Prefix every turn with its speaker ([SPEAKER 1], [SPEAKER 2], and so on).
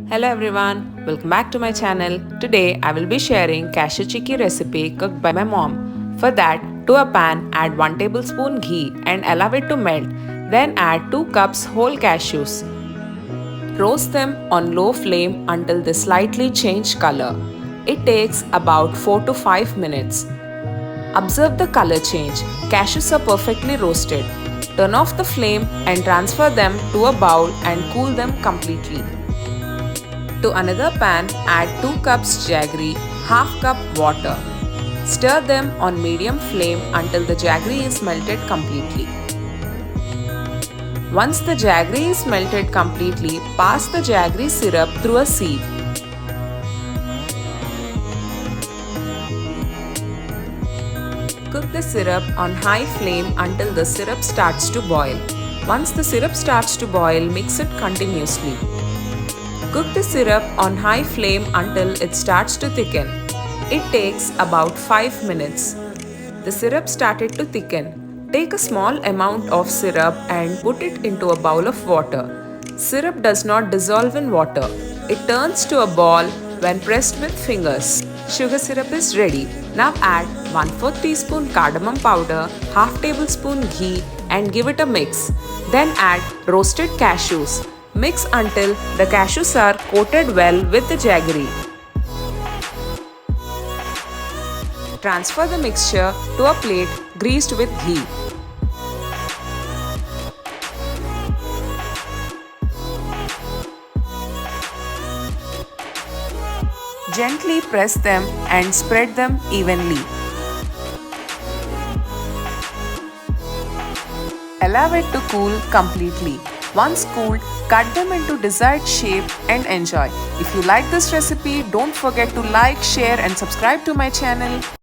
[SPEAKER 1] Hello everyone, welcome back to my channel. Today I will be sharing cashew chikki recipe cooked by my mom. For that, to a pan add 1 tablespoon ghee and allow it to melt. Then add 2 cups whole cashews. Roast them on low flame until they slightly change color. It takes about 4 to 5 minutes. Observe the color change. Cashews are perfectly roasted. Turn off the flame and transfer them to a bowl and cool them completely. To another pan, add 2 cups jaggery, half cup water. Stir them on medium flame until the jaggery is melted completely. Once the jaggery is melted completely, pass the jaggery syrup through a sieve. Cook the syrup on high flame until the syrup starts to boil. Once the syrup starts to boil, mix it continuously. Cook the syrup on high flame until it starts to thicken. It takes about 5 minutes. The syrup started to thicken. Take a small amount of syrup and put it into a bowl of water. Syrup does not dissolve in water. It turns to a ball when pressed with fingers. Sugar syrup is ready. Now add 1/4 teaspoon cardamom powder, half tablespoon ghee and give it a mix. Then add roasted cashews. Mix until the cashews are coated well with the jaggery. Transfer the mixture to a plate greased with ghee. Gently press them and spread them evenly. Allow it to cool completely. Once cooled, cut them into desired shape and enjoy. If you like this recipe, don't forget to like, share and subscribe to my channel.